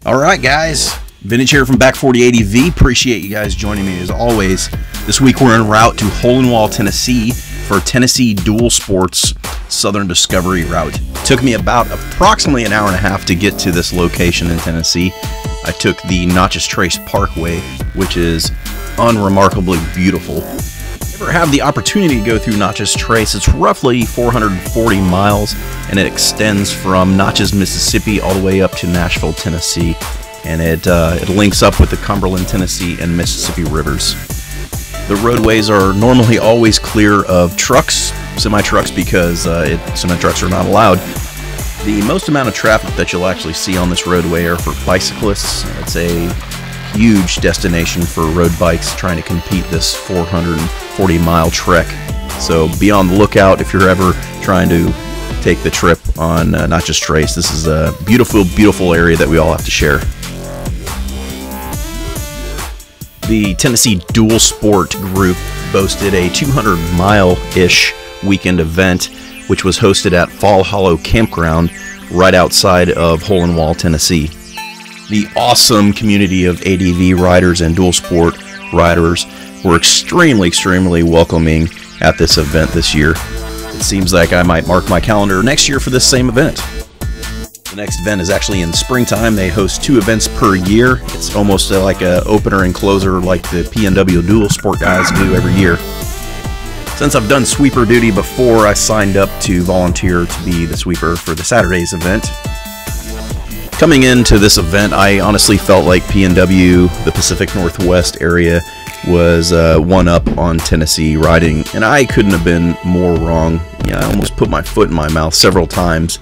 Alright guys, Vintage here from Back 4080V. Appreciate you guys joining me as always. This week we're en route to Hohenwald, Tennessee for Tennessee Dual Sports Southern Discovery Route. It took me about approximately an hour and a half to get to this location in Tennessee. I took the Natchez Trace Parkway, which is unremarkably beautiful. If you ever have the opportunity to go through Natchez Trace, it's roughly 440 miles and it extends from Natchez, Mississippi all the way up to Nashville, Tennessee, and it links up with the Cumberland, Tennessee and Mississippi rivers. The roadways are normally always clear of trucks, semi-trucks, because semi-trucks are not allowed. The most amount of traffic that you'll actually see on this roadway are for bicyclists. It's a huge destination for road bikes trying to compete this 440-mile trek. So be on the lookout if you're ever trying to take the trip on Natchez Trace. This is a beautiful, beautiful area that we all have to share. The Tennessee Dual Sport group boasted a 200-mile-ish weekend event, which was hosted at Fall Hollow Campground right outside of Hohenwald, Tennessee. The awesome community of ADV riders and dual sport riders were extremely welcoming at this event this year. It seems like I might mark my calendar next year for this same event. The next event is actually in springtime. They host 2 events per year. It's almost like an opener and closer like the PNW Dual Sport guys do every year. Since I've done sweeper duty before, I signed up to volunteer to be the sweeper for the Saturday's event. Coming into this event, I honestly felt like PNW, the Pacific Northwest area, was one up on Tennessee riding, and I couldn't have been more wrong. I almost put my foot in my mouth several times,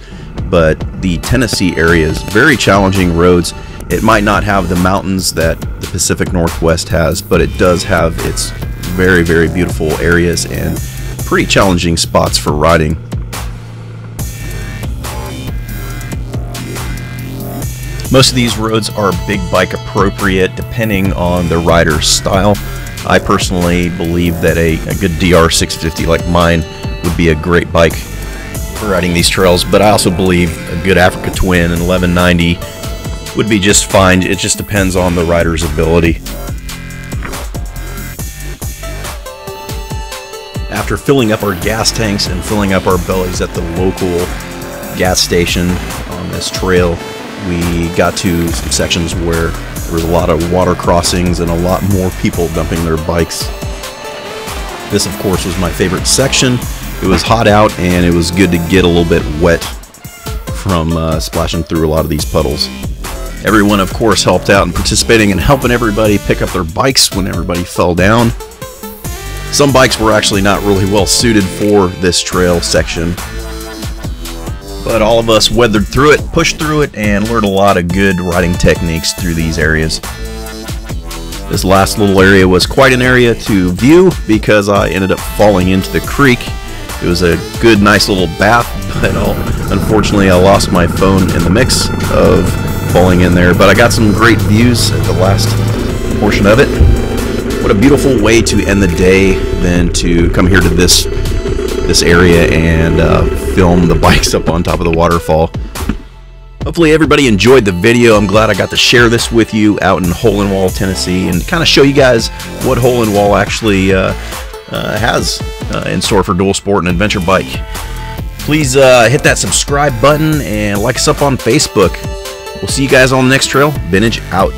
but the Tennessee area is very challenging roads. It might not have the mountains that the Pacific Northwest has, but it does have its very beautiful areas and pretty challenging spots for riding. Most of these roads are big bike appropriate depending on the rider's style. I personally believe that a good DR650 like mine would be a great bike for riding these trails, but I also believe a good Africa Twin and 1190 would be just fine. It just depends on the rider's ability. After filling up our gas tanks and filling up our bellies at the local gas station on this trail, we got to some sections where there was a lot of water crossings and a lot more people dumping their bikes. This, of course, was my favorite section. It was hot out and it was good to get a little bit wet from splashing through a lot of these puddles. Everyone, of course, helped out in participating and helping everybody pick up their bikes when everybody fell down. Some bikes were actually not really well suited for this trail section, but all of us weathered through it, pushed through it, and learned a lot of good riding techniques through these areas. This last little area was quite an area to view because I ended up falling into the creek. It was a good, nice little bath, but unfortunately I lost my phone in the mix of falling in there. But I got some great views at the last portion of it. What a beautiful way to end the day than to come here to this area and film the bikes up on top of the waterfall. Hopefully everybody enjoyed the video. I'm glad I got to share this with you out in Hohenwald, Tennessee, and kind of show you guys what Hohenwald actually has in store for dual sport and adventure bike. Please hit that subscribe button and like us up on Facebook. We'll see you guys on the next trail. Vintage out.